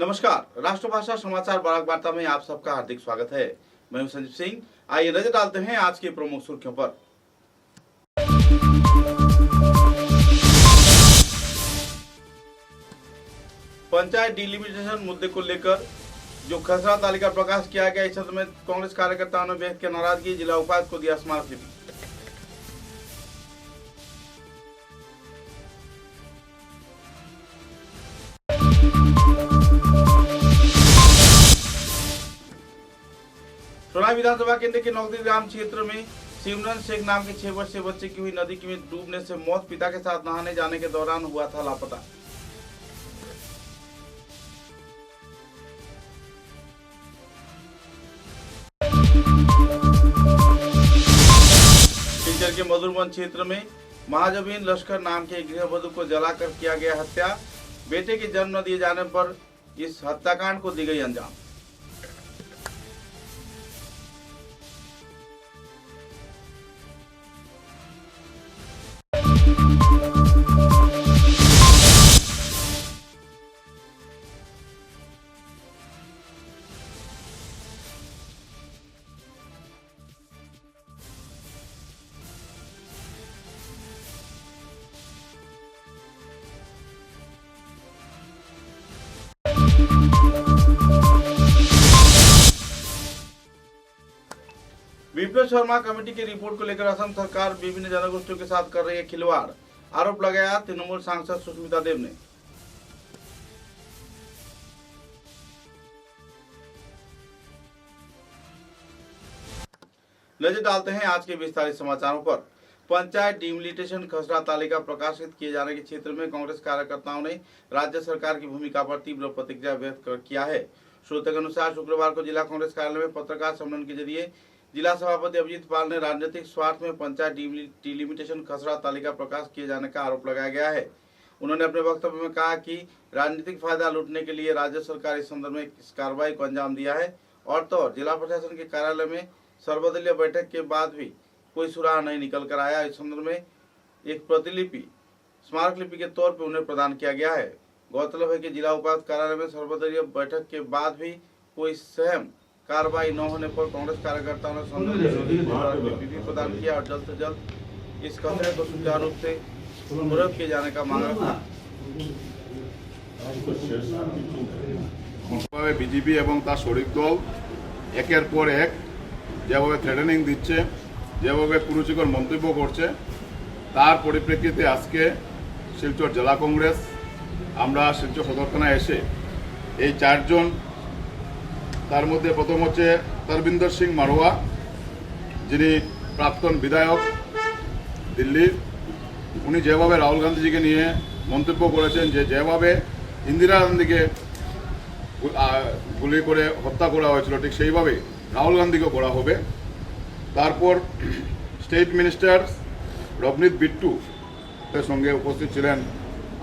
नमस्कार, राष्ट्रभाषा समाचार बाराक वार्ता में आप सबका हार्दिक स्वागत है। मैं हूं संजीव सिंह। आइए नजर डालते हैं आज की प्रमुख सुर्खियों पर। पंचायत डिलिमिटेशन मुद्दे को लेकर जो खसरा तालिका प्रकाश किया गया, इस संदर्भ में कांग्रेस कार्यकर्ताओं ने व्यक्त की नाराजगी। जिला उपायुक्त को दिया स्मारक लिपि। सोनाई विधानसभा केंद्र के नौगदी ग्राम क्षेत्र में सिमरन शेख नाम के 6 वर्षीय बच्चे की हुई नदी में डूबने से मौत। पिता के साथ नहाने जाने के दौरान हुआ था लापता। सिलचर के मधुरवन क्षेत्र में महाजबीन लश्कर नाम के गृहवधू को जलाकर किया गया हत्या। बेटे के जन्म न दिए जाने पर इस हत्याकांड को दी गई अंजाम। विप्लव शर्मा कमेटी की रिपोर्ट को लेकर असम सरकार विभिन्न जनगोष्ठियों के साथ कर रही है खिलवाड़। आरोप लगाया तृणमूल सांसद सुष्मिता देव ने। नजर डालते हैं आज के विस्तारित समाचारों पर। पंचायत डिलिमिटेशन खसरा तालिका प्रकाशित किए जाने के क्षेत्र में कांग्रेस कार्यकर्ताओं ने राज्य सरकार की भूमिका पर तीव्र प्रतिक्रिया व्यक्त किया है। सूत्रों के अनुसार शुक्रवार को जिला कांग्रेस कार्यालय में पत्रकार सम्मेलन के जरिए जिला सभापति अभिजीत पाल ने राजनीतिक स्वार्थ में पंचायत डिलिमिटेशन खसरा तालिका प्रकाश किए जाने का आरोप लगाया गया है। उन्होंने अपने वक्तव्य में कहा कि राजनीतिक फायदा लूटने के लिए राज्य सरकार इस संदर्भ में इस कार्रवाई को अंजाम दिया है। और तो जिला प्रशासन के कार्यालय में सर्वदलीय बैठक के बाद भी कोई सुराह नहीं निकल कर आया। इस संदर्भ में एक प्रतिलिपि स्मारक लिपि के तौर पर उन्हें प्रदान किया गया है। गौरतलब है कि जिला उपायुक्त कार्यालय में सर्वदलीय बैठक के बाद भी कोई सहम कार्रवाई न होने पर कांग्रेस कार्यकर्ताओं ने संदर्भ प्रदान किया और जल्द से जल्द इस खतरे को सुचारू रूप से पूर्ण किए जाने का मांग रखा। বিজেপি এবং তার শরিক দল একের পর এক যেভাবে থ্রেটেনিং দিচ্ছে, যেভাবে কুরুচিকর মন্তব্য করছে, তার পরিপ্রেক্ষিতে আজকে শিলচর জেলা কংগ্রেস আমরা শিলচর সদর থানায় এসে এই চারজন, তার মধ্যে প্রথম হচ্ছে তরবিন্দর সিং মারোয়া, যিনি প্রাক্তন বিধায়ক দিল্লির। উনি যেভাবে রাহুল গান্ধীজিকে নিয়ে মন্তব্য করেছেন, যেভাবে ইন্দিরা গান্ধীকে গুলি করে হত্যা করা হয়েছিল, ঠিক সেইভাবে রাহুল গান্ধীকেও করা হবে। তারপর স্টেট মিনিস্টার রবনীত বিট্টু এর সঙ্গে উপস্থিত ছিলেন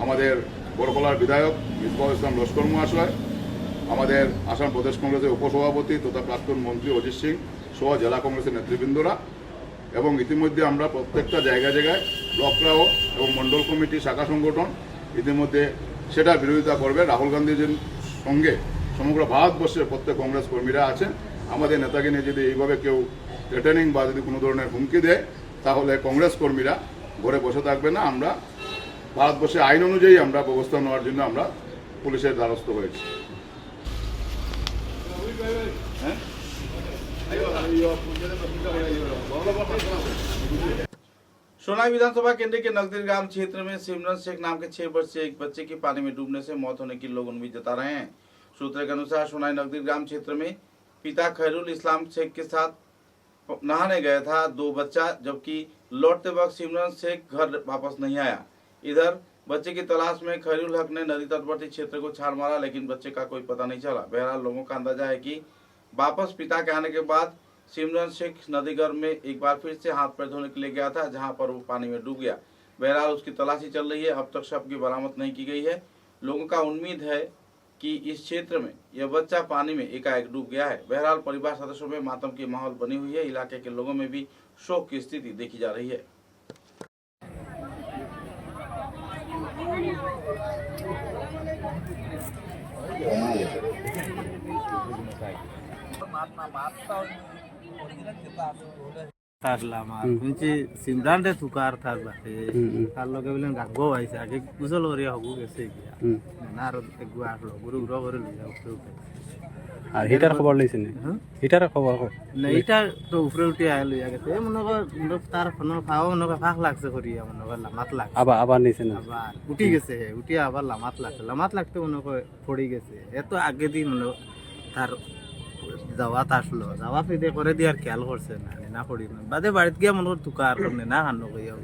আমাদের বড়কলার বিধায়ক মিসবাহুল ইসলাম লস্কর মহাশয়, আমাদের আসাম প্রদেশ কংগ্রেসের উপসভাপতি তথা প্রাক্তন মন্ত্রী অজিত সিং সহ জেলা কংগ্রেসের নেতৃবৃন্দরা। এবং ইতিমধ্যে আমরা প্রত্যেকটা জায়গায় জায়গায় ব্লকরাও এবং মণ্ডল কমিটি শাখা সংগঠন ইতিমধ্যে সেটার বিরোধিতা করবে। রাহুল গান্ধীজির সঙ্গে সমগ্র ভারতবর্ষের প্রত্যেক কংগ্রেস কর্মীরা আছেন। আমাদের নেতাকে নিয়ে যদি এইভাবে কেউ থ্রেটেনিং বা যদি কোনো ধরনের হুমকি দেয়, তাহলে কংগ্রেস কর্মীরা ঘরে বসে থাকবে না। আমরা ভারতবর্ষের আইন অনুযায়ী আমরা ব্যবস্থা নেওয়ার জন্য আমরা পুলিশের দ্বারস্থ হয়েছি। सोनाई विधानसभा केंद्र के नगदी ग्राम क्षेत्र में सिमरन शेख नाम के 6 वर्षीय एक बच्चे की पानी में डूबने से मौत होने की लोग उम्मीद जता रहे हैं। सूत्रों के अनुसार सोनाई नगदी ग्राम क्षेत्र में पिता खैरुल इस्लाम शेख के साथ नहाने गया था 2 बच्चा, जबकि लौटते वक्त सिमरन शेख घर वापस नहीं आया। इधर बच्चे की तलाश में खैरुल हक ने नदी तटवर्ती क्षेत्र को छाड़ मारा, लेकिन बच्चे का कोई पता नहीं चला। बहरहाल लोगों का अंदाजा है कि वापस पिता के आने के बाद सिमरन शेख नदीगर में एक बार फिर से हाथ पैर धोने के लिए गया था, जहां पर वो पानी में डूब गया। बहरहाल उसकी तलाशी चल रही है। अब तक शव की बरामद नहीं की गई है। लोगों का उम्मीद है कि इस क्षेत्र में यह बच्चा पानी में एकाएक डूब गया है। बहरहाल परिवार सदस्यों में मातम की माहौल बनी हुई है। इलाके के लोगों में भी शोक की स्थिति देखी जा रही है। থাকলাম আর শুনছি সিমরানরে তুকার থাক বাকি তার লগে বললেন গাগো আইছে আগে গুজল করিয়া হবু গেছে গিয়া না আর একগু আসলো গুরু গুরু করে লইয়া উপরে উঠে আর হিটার খবর লইছেন হিটার খবর না এটা তো উপরে উঠে আয় লইয়া গেছে মনে কর তার ফোন খাওয়া মনে কর ফাঁক লাগছে করিয়া মনে কর লামাত লাগছে আবার নিছেন আবার উঠি গেছে উঠি আবার লামাত লাগতে মনে কর পড়ে গেছে এত আগে দিন মনে তার যাওয়াত আসলো যাওয়া ফিরে করে দিয়ে আর খেয়াল করছে না না করি না বাদে বাড়িতে গিয়া মনে কর তুকার না হান্ন কইয়াও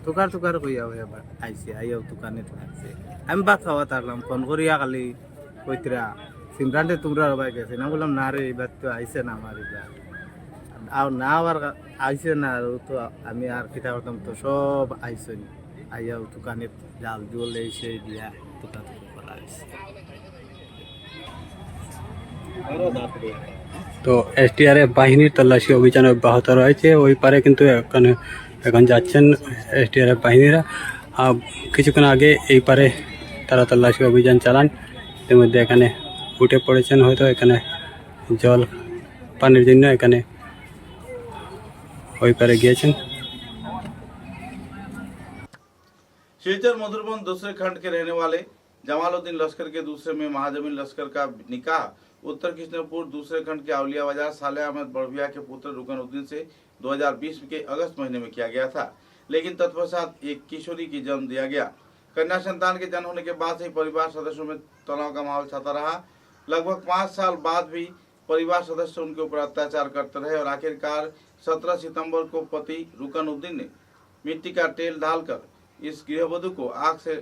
তুকার কইয়াও এবার আইসে আইয়াও দোকানে লাগছে আমি বা খাওয়া তারলাম ফোন করিয়া খালি কইতরা সিমরানতে তোমরা সবাই গেছে না বললাম না রে এবার তো আইসে না আমার এবার আর না আবার আইসে না আর তো আমি আর কিতা করতাম তো সব আইসে আইয়াও দোকানে জাল জল এসে দিয়া তুকা করা হয়েছে। তো এসডিআরএফ বাহিনীর তল্লাশি অভিযান অব্যাহত রয়েছে ওই পারে কিন্তু এখন যাচ্ছেন এসডিআরএফ বাহিনীরা কিছুক্ষণ আগে এই পারে তারা তল্লাশি অভিযান চালান এর মধ্যে এখানে উঠে পড়েছেন হয়তো এখানে জল পানির জন্য এখানে ওই পারে গিয়েছেন। शिलचर मधुरबन दूसरे खंड के रहने वाले जमालुद्दीन लश्कर के दूसरे में महाजमीन लश्कर का निकाह उत्तर कृष्णपुर दूसरे खंड के अवलिया बाजार साले अहमद बड़भिया के पुत्र रुकनुद्दीन से 2020 के अगस्त महीने में किया गया था, लेकिन तत्पश्चात एक किशोरी की जन्म दिया गया। कन्या संतान के जन्म होने के बाद से परिवार सदस्यों में तनाव का माहौल छाता रहा। लगभग 5 साल बाद भी परिवार सदस्य उनके ऊपर अत्याचार करते रहे और आखिरकार 17 सितंबर को पति रुकनुद्दीन ने मिट्टी का तेल डालकर इस गृहवधू को आग से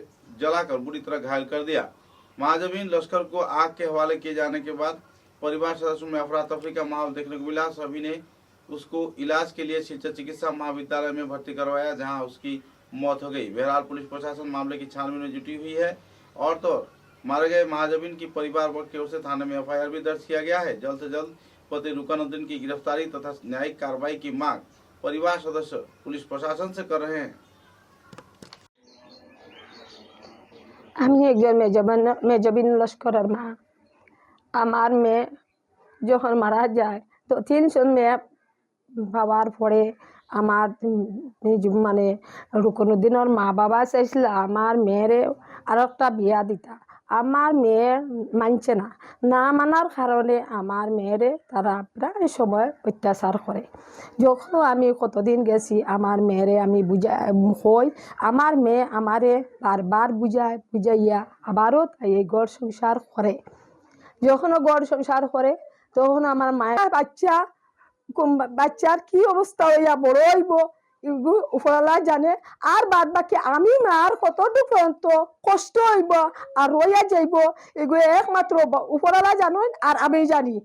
जलाकर बुरी तरह घायल कर दिया। महाजमीन लश्कर को आग के हवाले किए जाने के बाद परिवार सदस्यों में अफरा तफरी का माहौल देखने को मिला। सभी ने उसको इलाज के लिए शिलचर चिकित्सा महाविद्यालय में भर्ती करवाया, जहां उसकी मौत हो गई। बहरहाल पुलिस प्रशासन मामले की छानबीन में जुटी हुई है और तो मारे गए महाजमीन की परिवार वर्ग की ओर से थाने में एफआईआर भी दर्ज किया गया है। जल्द से जल्द पति रुकनुद्दीन की गिरफ्तारी तथा न्यायिक कार्रवाई की मांग परिवार सदस्य पुलिस प्रशासन से कर रहे हैं। আমি একজন মেজবিন লস্করের মা। আমার মেয়ে যখন মারা যায় তো 3 মেয়ে বাবার পরে আমার মানে রুকনুদ্দিনের মা বাবা চাইছিল আমার মেয়েরে আর একটা বিয়া দিতা। আমার মেয়ে মানছে না, না মানার কারণে আমার মেয়েরে তারা প্রায় সময় অত্যাচার করে। যখন আমি কতদিন গেছি আমার মেয়েরে আমি হই, আমার মেয়ে আমারে বারবার বুঝাইয়া আবারও তাই এই গড় সংসার করে। যখনও গড় সংসার করে তখন আমার মায়ের বাচ্চার কি অবস্থা হইয়া বড় হইব উপরওয়ালা জানে। আর বাদ বাকি আমি মার কতটুকু পর্যন্ত কষ্ট হইব আর রইয়া যাইব এগুলো একমাত্র উপরওয়ালা জানেন আর আমি জানি।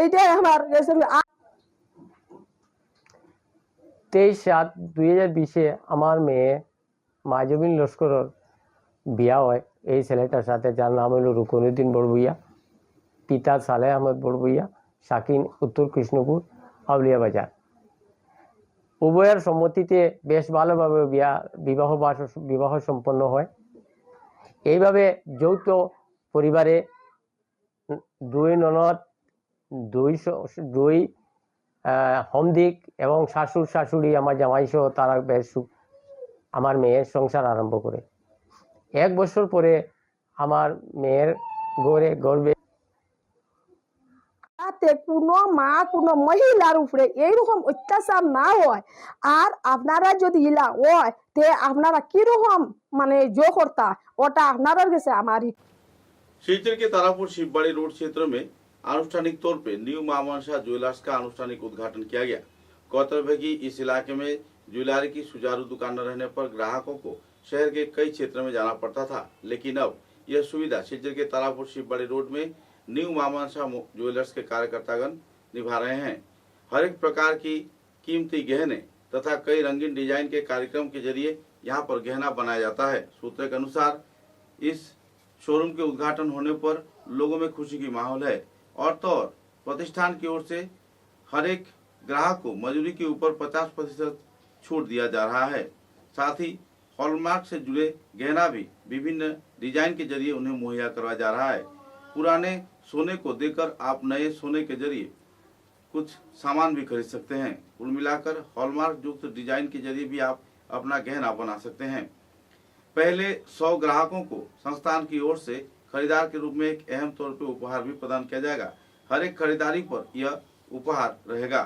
এইটাই আমার 23/7/2020 আমার মেয়ে মাজবিন লস্করের বিয়া হয় এই ছেলেটার সাথে, যার নাম হলো রুকনুদ্দিন বড়ভুইয়া, পিতা সালে আহমদ বড়ভুইয়া, শাকিন, উত্তর কৃষ্ণপুর, আউলিয়া বাজার। উভয়ের সম্মতিতে বেশ ভালোভাবে বিবাহ সম্পন্ন হয়। এইভাবে যৌথ পরিবারে 2 ননদ, 2 হমদিক এবং শাশুড় শাশুড়ি আমার জামাই সহ তারা বেশ আমার মেয়ের সংসার আরম্ভ করে। 1 বছর পরে আমার মেয়ের গর্ভে কোনো মা কোনো মহিলার উপরে এইরকম অত্যাচার না হয় আর আপনারা যদি ইলা হয় তে আপনারা কিরকম মানে জো করতা ওটা আপনারা কাছে আমারই। शिलचर के तारापुर शिवबाड़ी रोड क्षेत्र में आनुष्ठानिक तौर पे न्यू मां मनसा ज्वेलर्स का आनुष्ठानिक उद्घाटन किया गया। गौरतलब है कि इस इलाके में ज्वेलरी की सुचारू दुकान न रहने पर ग्राहकों को शहर के कई क्षेत्रों में जाना पड़ता था, लेकिन अब यह सुविधा शिलचर के तारापुर शिवबाड़ी रोड में न्यू मां मनसा ज्वेलर्स के कार्यकर्तागण निभा रहे हैं। हर एक प्रकार की कीमती गहने तथा कई रंगीन डिजाइन के कार्यक्रम के जरिए यहाँ पर गहना बनाया जाता है। सूत्रों के अनुसार इस शोरूम के उद्घाटन होने पर लोगों में खुशी की माहौल है और तो प्रतिष्ठान की ओर से हर एक ग्राहक को मजदूरी के ऊपर 50% छूट दिया जा रहा है। साथ ही हॉलमार्क से जुड़े गहना भी विभिन्न डिजाइन के जरिए उन्हें मुहैया करवाया जा रहा है। पुराने सोने को देकर आप नए सोने के जरिए कुछ सामान भी खरीद सकते हैं। कुल मिलाकर हॉलमार्क युक्त डिजाइन के जरिए भी आप अपना गहना बना सकते हैं। पहले 100 ग्राहकों को संस्थान की ओर से खरीदार के रूप में एक अहम तौर पर उपहार भी प्रदान किया जाएगा। हर एक खरीदारी पर यह उपहार रहेगा।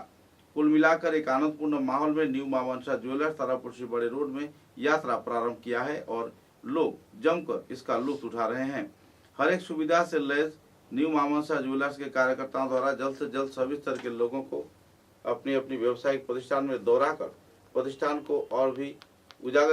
कुल मिलाकर एक आनंदपूर्ण माहौल में न्यू मां मनसा ज्वेलर्स तारापुर से बड़े रोड में यात्रा प्रारंभ किया है और लोग जमकर इसका लुत्फ उठा रहे हैं। हर एक सुविधा से लैस न्यू मां मनसा ज्वेलर्स के कार्यकर्ताओं द्वारा जल्द से जल्द सभी स्तर के लोगों को अपनी अपनी व्यावसायिक प्रतिष्ठान में दौरा कर प्रतिष्ठान को और भी उजागर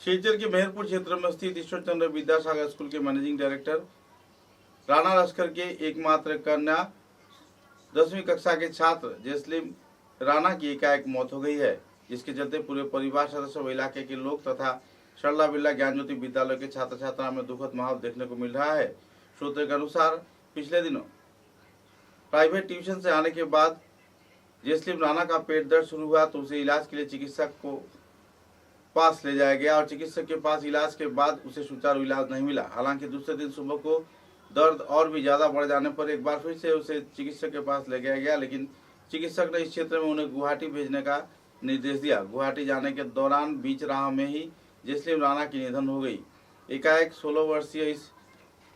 शिलचर के मेहरपुर क्षेत्र में स्थित ईश्वर चंद्र विद्यासागर स्कूल के मैनेजिंग डायरेक्टर राणा लश्कर के एकमात्र कन्या 10वीं कक्षा के छात्र जैस्लीम राणा की एकाएक मौत हो गई है, जिसके चलते पूरे परिवार सदस्य व इलाके के लोग तथा सरला बिरला ज्ञान ज्योति विद्यालय के छात्र छात्राओं में दुखद माहौल देखने को मिल रहा है। सूत्रों के अनुसार पिछले दिनों प्राइवेट ट्यूशन से आने के बाद जैस्लीम राणा का पेट दर्द शुरू हुआ तो उसे इलाज के लिए चिकित्सक को पास ले जाया गया और चिकित्सक के पास इलाज के बाद उसे सुचारू इलाज नहीं मिला। हालांकि दूसरे दिन सुबह को दर्द और भी ज्यादा बढ़ जाने पर एक बार फिर से उसे चिकित्सक के पास ले गया, लेकिन चिकित्सक ने इस क्षेत्र में उन्हें गुवाहाटी भेजने का निर्देश दिया। गुवाहाटी जाने के दौरान बीच राह में ही जैस्लीम राणा की निधन हो गई। एकाएक 16 वर्षीय इस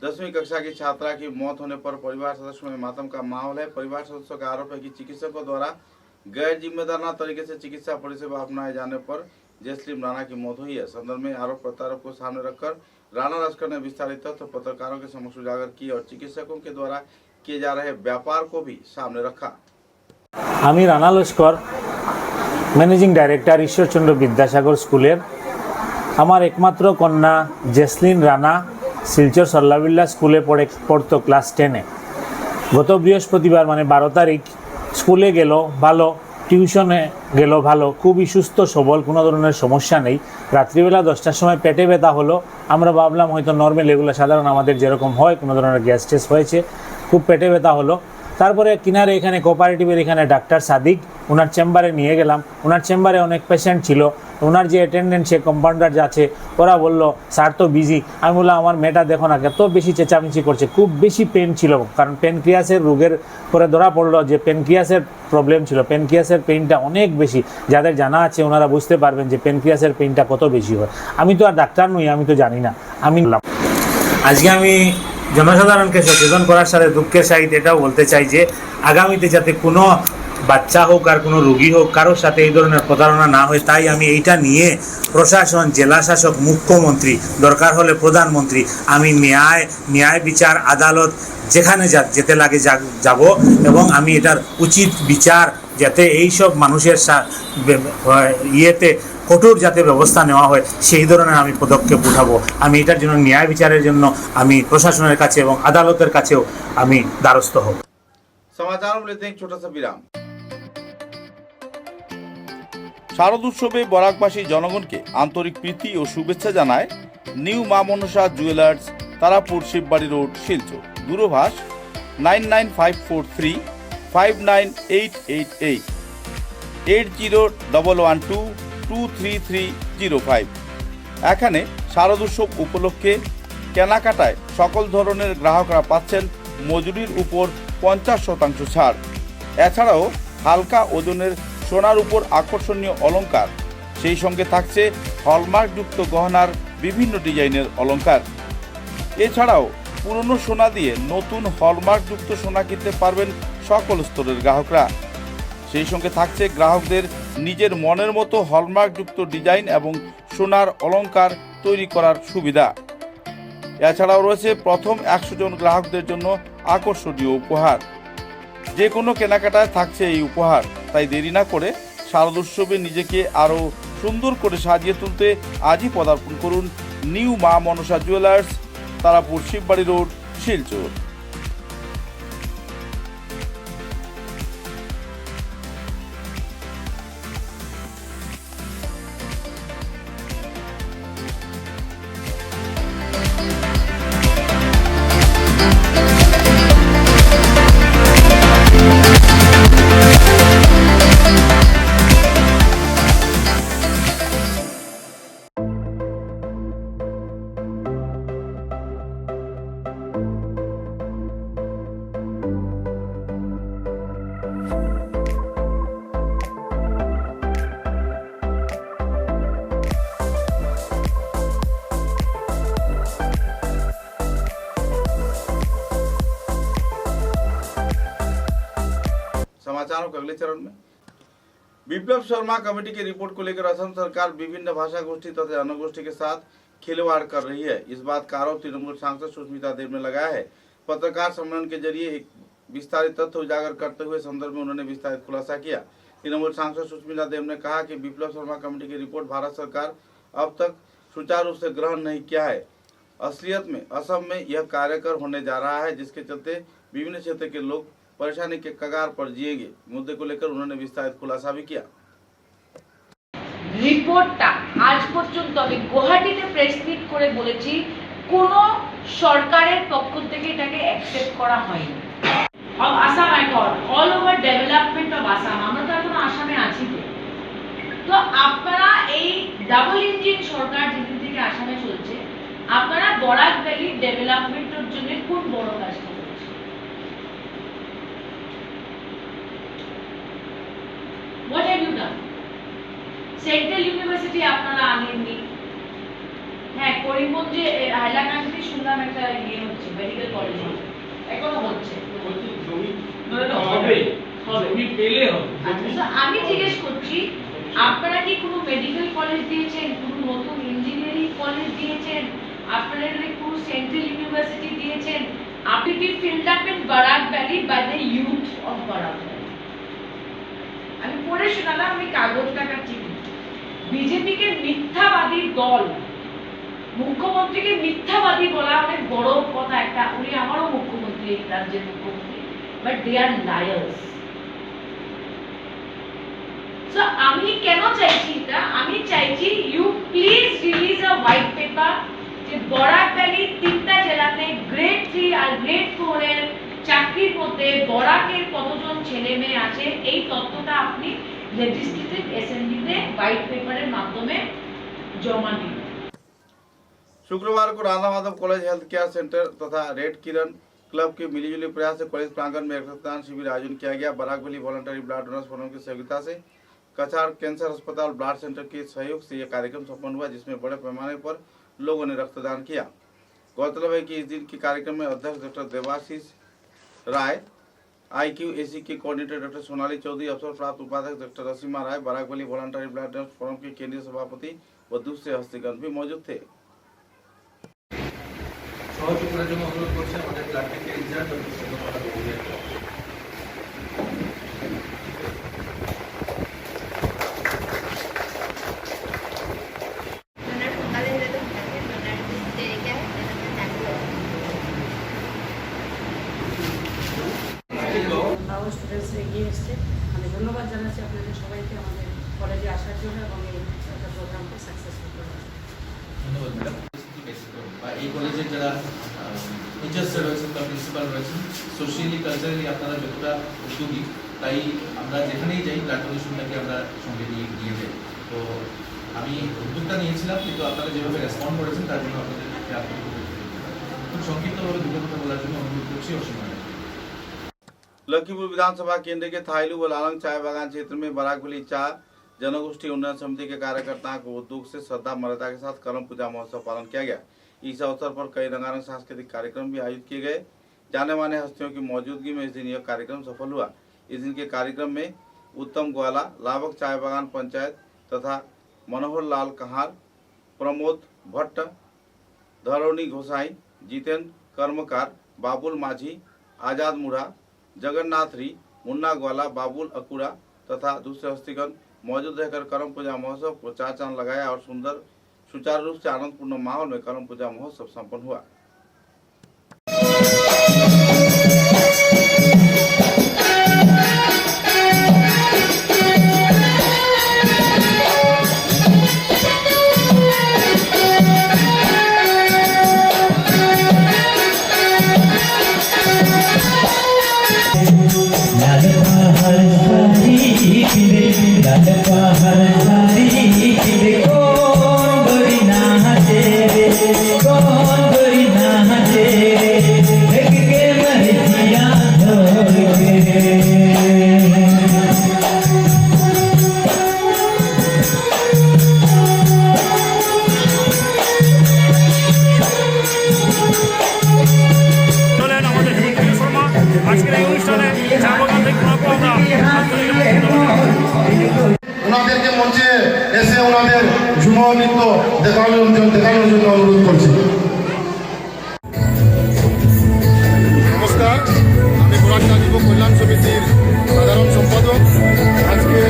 10वीं कक्षा की छात्रा की मौत होने पर परिवार सदस्यों में मातम का माहौल है। परिवार सदस्यों का आरोप है कि चिकित्सकों द्वारा गैर जिम्मेदाराना तरीके से चिकित्सा परिसेवा अपनाए जाने पर जैस्लीम राणा की मौत हुई है। संदर्भ में आरोप प्रत्यारोप को सामने रखकर राणा लश्कर ने विस्तारित तथ्य पत्रकारों के समक्ष उजागर किए और चिकित्सकों के द्वारा किए जा रहे व्यापार को भी सामने रखा। আমি রানা লস্কর, ম্যানেজিং ডাইরেক্টর ঈশ্বরচন্দ্র বিদ্যাসাগর স্কুলের। আমার একমাত্র কন্যা জেসলিন রানা শিলচর সরলাবিল্লা স্কুলে পড়তো ক্লাস 10-এ। গত বৃহস্পতিবার মানে 12 তারিখ স্কুলে গেল ভালো, টিউশনে গেল ভালো, খুবই সুস্থ সবল, কোনো ধরনের সমস্যা নেই। রাত্রিবেলা 10টার সময় পেটে ব্যথা হলো। আমরা ভাবলাম হয়তো নর্মাল, এগুলো সাধারণ আমাদের যেরকম হয়, কোনো ধরনের গ্যাস টেস হয়েছে, খুব পেটে ব্যথা হলো। তারপরে কিনারে এখানে কোঅপারেটিভের এখানে ডাক্তার সাদিক, ওনার চেম্বারে নিয়ে গেলাম। ওনার চেম্বারে অনেক পেশেন্ট ছিল। ওনার যে অ্যাটেন্ডেন্ট, সে কম্পাউন্ডার যাচ্ছে, ওরা বললো স্যার তো বিজি। আমি বললাম আমার মেয়েটা দেখো না এত বেশি চেঁচামেচি করছে, খুব বেশি পেন ছিল, কারণ পেনক্রিয়াসের রোগের পরে ধরা পড়লো যে পেনক্রিয়াসের প্রবলেম ছিল। পেনক্রিয়াসের পেইনটা অনেক বেশি, যাদের জানা আছে ওনারা বুঝতে পারবেন যে পেনক্রিয়াসের পেইনটা কত বেশি হয়। আমি তো আর ডাক্তার নই, আমি তো জানি না। আজকে আমি জনসাধারণকে সচেতন করার সাথে দুঃখের সহিত এটাও বলতে চাই যে আগামীতে যাতে কোনো বাচ্চা হোক আর কোনো রোগী হোক কারোর সাথে এই ধরনের প্রতারণা না হয়, তাই আমি এইটা নিয়ে প্রশাসন, জেলা শাসক, মুখ্যমন্ত্রী, দরকার হলে প্রধানমন্ত্রী, আমি ন্যায় বিচার আদালত যেখানে যেতে লাগে যাব এবং আমি এটার উচিত বিচার যাতে এইসব মানুষের ইয়েতে কঠোর যাতে ব্যবস্থা নেওয়া হয় সেই ধরনের আমি পদক্ষেপ উঠাবো। আমি এটার জন্য ন্যায় বিচারের জন্য আমি প্রশাসনের কাছে এবং আদালতের কাছেও আমি দ্বারস্থ হব। समाचारों में लेते हैं एक छोटा सा विराम। শারদ উৎসবে বরাকবাসী জনগণকে আন্তরিক প্রীতি ও শুভেচ্ছা জানায় নিউ মা মনসা জুয়েলার্স, তারাপুর শিববাড়ি রোড, শিলচর। দূরভাষ 99543 59888 801112 23305। এখানে শারদ উৎসব উপলক্ষে কেনাকাটায় সকল ধরনের গ্রাহকরা পাচ্ছেন মজুরির উপর 50% ছাড়। এছাড়াও হালকা ওজনের সোনার উপর আকর্ষণীয় অলংকার, সেই সঙ্গে থাকছে হলমার্কযুক্ত গহনার বিভিন্ন ডিজাইনের অলংকার। এছাড়াও পুরনো সোনা দিয়ে নতুন হলমার্কযুক্ত সোনা কিনতে পারবেন সকল স্তরের গ্রাহকরা। সেই সঙ্গে থাকছে গ্রাহকদের নিজের মনের মতো হলমার্কযুক্ত ডিজাইন এবং সোনার অলংকার তৈরি করার সুবিধা। এছাড়াও রয়েছে প্রথম 100 জন গ্রাহকদের জন্য আকর্ষণীয় উপহার। যে কোনো কেনাকাটায় থাকছে এই উপহার। তাই দেরি না করে শারদ উৎসবে নিজেকে আরও সুন্দর করে সাজিয়ে তুলতে আজই পদার্পণ করুন নিউ মা মনসা জুয়েলার্স, তারাপুর শিববাড়ি রোড, শিলচর। समाचारों के अगले चरण में विप्लव शर्मा कमेटी की रिपोर्ट को लेकर असम सरकार विभिन्न भाषा गोष्ठी तथा जनगोष्ठी के साथ खिलवाड़ कर रही है। इस बात का आरोप तृणमूल सांसद सुष्मिता देव ने लगाया है। पत्रकार सम्मेलन के जरिए एक विस्तारित तथ्य उजागर करते हुए संदर्भ में उन्होंने विस्तारित खुलासा किया। तृणमूल सांसद सुष्मिता देव ने कहा कि विप्लव शर्मा कमेटी की रिपोर्ट भारत सरकार अब तक सुचारू रूप से ग्रहण नहीं किया है। असलियत में असम में यह कार्यक्रम होने जा रहा है, जिसके चलते विभिन्न क्षेत्र के लोग परेशानी के कगार पर जिएंगे। मुद्दे को लेकर उन्होंने विस्तारित खुलासा भी किया। রিপোর্টটা আজ পর্যন্ত আমি গুয়াহাটিতে প্রেস মিট করে বলেছি, কোনো সরকারের পক্ষ থেকে এটাকে অ্যাকসেপ্ট করা হয়নি। Of Assam I thought all over development of Assam, আমরা তো এখন আসামে আছি। তো আপনারা এই ডাবল ইঞ্জিন সরকার যেদিন থেকে আসামে চলছে, আপনারা বরাক ভ্যালির ডেভেলপমেন্টের জন্য কোন বড় কাজটা করেছেন? What have you done? Central university আপনারা আনেননি। হ্যাঁ, করিমগঞ্জে হাইলাকান্দি শুনলাম একটা ইয়ে হচ্ছে, মেডিকেল কলেজ এখনো হচ্ছে। আমি জিজ্ঞেস করছি, আপনারা কি কোনো মেডিকেল কলেজ দিয়েছেন, কোনো নতুন ইঞ্জিনিয়ারিং কলেজ দিয়েছেন, আপনারা কোনো সেন্ট্রাল ইউনিভার্সিটি দিয়েছেন? আপনি কি filled up in Barak valley by the youth of Barak valley? আমি পড়ে শোনালাম, আমি কাগজ দেখাচ্ছি। বিজেপিকে মিথ্যাবাদী দল, মুখ্যমন্ত্রীকে মিথ্যাবাদী বলা অনেক বড় কথা একটা। উনি আমারও মুখ্যমন্ত্রী, এই রাজ্যের মুখ্যমন্ত্রী, but they are liars. So আমি কেন চাইছি এটা? আমি চাইছি you please release a white paper যে বরাক ভ্যালি 3টা জেলাতে গ্রেড 3 আর গ্রেড 4 এর চাকরির মধ্যে বরাকের কতজন ছেলে মেয়ে আছে, এই তথ্যটা আপনি লেজিসলেটিভ অ্যাসেম্বলিতে হোয়াইট পেপারের মাধ্যমে জমা দিন। शुक्रवार को Radha Madhav college health care centre तथा रेड किरण क्लब के मिलीजुली प्रयास से कॉलेज प्रांगण में रक्तदान शिविर आयोजन किया गया। Barak valley voluntary blood donors forum की सहयोगिता से कछाड़ कैंसर अस्पताल ब्लड सेंटर के सहयोग से यह कार्यक्रम संपन्न हुआ, जिसमें बड़े पैमाने पर लोगों ने रक्तदान किया। गौरतलब है कि इस दिन के कार्यक्रम में अध्यक्ष डॉक्टर देवाशीष राय, IQAC के कोऑर्डिनेटर डॉक्टर सोनाली चौधरी, अवसर प्राप्त उपाध्यक्ष doctor Rasima Roy, Barak valley voluntary blood donors forum के केंद्रीय सभापति व दूसरे हस्तीगण भी मौजूद थे। স্টুডেন্টসরা এগিয়ে এসছে। আমি ধন্যবাদ জানাচ্ছি আপনাদের সবাইকে আমাদের কলেজে আসার দেখার জন্য এবং এই প্রোগ্রামকে সাকসেসফুল করার জন্য। ধন্যবাদ ম্যাডাম। এই কলেজের যারা টিচার্স রয়েছেন বা প্রিন্সিপাল রয়েছেন, সোশিয়ালি কালচারালি আপনারা যতটা উদ্যোগী, তাই আমরা যেখানেই যাই ব্লাড ডোনেশনটাকে আমরা সঙ্গে নিয়ে যাই। তো আমি উদ্যোগটা নিয়েছিলাম, কিন্তু আপনারা যেভাবে রেসপন্ড করেছেন তার জন্য আপনাদেরকে আন্তরিক খুব সংক্ষিপ্তভাবে দুটো কথা বলার জন্য অনুরোধ করছি। অসীম। लखीमपुर विधानसभा केंद्र के थाइलू व लालंग चाय बागान क्षेत्र में बराकबली चाय जनगोष्ठी उन्नयन समिति के कार्यकर्ताओं को उद्योग से श्रद्धा मर्यादा के साथ करम पूजा महोत्सव पालन किया गया। इस अवसर पर कई रंगारंग सांस्कृतिक कार्यक्रम भी आयोजित किए गए। जाने माने हस्तियों की मौजूदगी में इस दिन यह कार्यक्रम सफल हुआ। इस दिन के कार्यक्रम में उत्तम ग्वाला, लाभक चाय बागान पंचायत तथा मनोहर लाल कहार, प्रमोद भट्ट, धरोनी घोसाई, जितेंद्र कर्मकार, बाबुल माझी, आजाद मुढ़ा, जगन्नाथ री, मुन्ना ग्वाला, बाबुल अकुड़ा तथा दूसरे हस्तीगण मौजूद रहकर करम पूजा महोत्सव को चार चांद लगाया और सुंदर सुचारू रूप से आनंदपूर्ण माहौल में करम पूजा महोत्सव संपन्न हुआ। ওনাদেরকে মঞ্চে এসে ওনাদের ঝুমর নৃত্য দেখানোর জন্য অনুরোধ করছি। নমস্কার, আমি বরাক চা যুব কল্যাণ সমিতির সাধারণ সম্পাদক। আজকে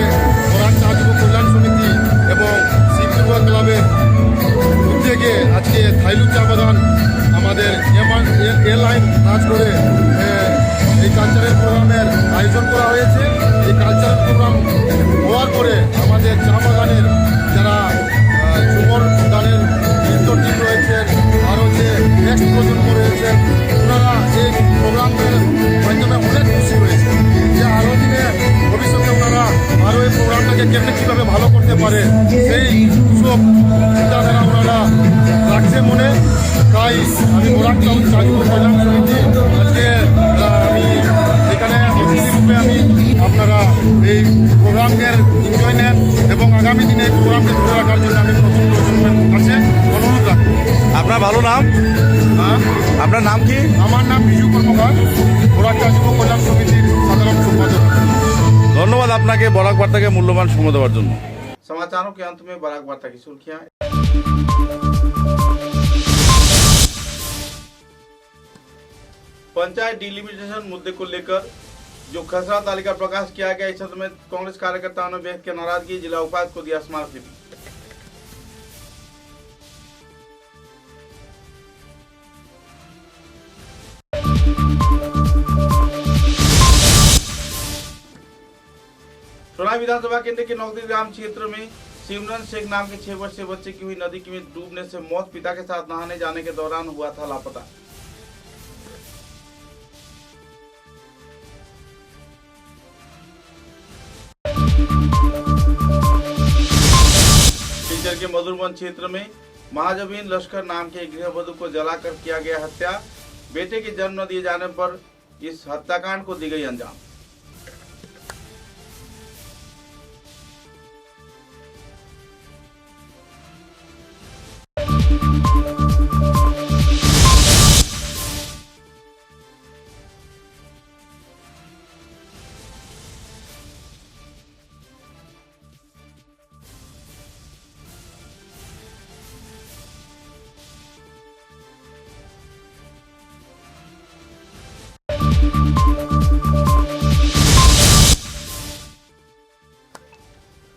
বরাক চা যুব কল্যাণ সমিতি এবং শিবদুর্গা ক্লাবের উদ্যোগে আজকে থাইলু চা বাগান আমাদের এয়ারলাইন কাজ করে এই কালচারাল প্রোগ্রামের আয়োজন করা হয়েছে। এই কালচারাল প্রোগ্রাম হওয়ার পরে আমাদের চা বাগানের যারা ঝুমর গানের নৃত্যটিম রয়েছেন, আরও যে নেক্সট প্রজন্ম রয়েছেন, ওনারা এই প্রোগ্রামের মাধ্যমে অনেক খুশি হয়েছে যে আরও দিনে ভবিষ্যতে ওনারা আরও এই প্রোগ্রামটাকে কেমনি কীভাবে ভালো করতে পারে সেই সব চিন্তাধারা ওনারা রাখছে মনে। তাই আমি বরাক চা যুব কল্যাণ সমিতি আজকে আমি এখানে অতিথিরূপে আমি আপনারা এই প্রোগ্রামের এনজয় নেন এবং আগামী দিনে এই প্রোগ্রামকে ধরে রাখার জন্য আমি নতুন প্রজন্মের কাছে অনুরোধ রাখবো। আপনার ভালো নাম? আপনার নাম কি? আমার নাম বিজু কর্মকার, বরাক চা যুব কল্যাণ সমিতির সাধারণ সম্পাদক। धन्यवाद আপনাকে বরাক বার্তাকে মূল্যবান সময় দেওয়ার জন্য। समाचारों के अंत में बराक वार्ता की सुर्खियां। पंचायत डिलिमिटेशन मुद्दे को लेकर जो खसरा तालिका प्रकाश किया गया, इस सत्र में कांग्रेस कार्यकर्ताओं ने व्यक्त किया नाराजगी, जिला उपायुक्त को दिया स्मारकलिपि। सोना विधानसभा केंद्र के नौकरी ग्राम क्षेत्र में सिमरन शेख नाम के 6 वर्षीय बच्चे की हुई नदी में डूबने से मौत, पिता के साथ नहाने जाने के दौरान हुआ था लापता। टीचर के मधुरवन क्षेत्र में महाजबीन लश्कर नाम के गृहवधू को जलाकर किया गया हत्या, बेटे के जन्म न दिए जाने पर इस हत्याकांड को दी गई अंजाम।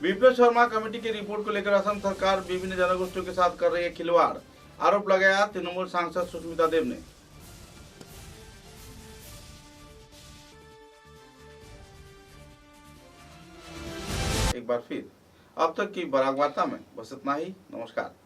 विप्लव शर्मा कमेटी की रिपोर्ट को लेकर असम सरकार विभिन्न जनगोष्ठियों के साथ कर रही है खिलवाड़, आरोप लगाया तृणमूल सांसद सुष्मिता देव ने। एक बार फिर अब तक की बराक वार्ता में बस इतना ही। नमस्कार।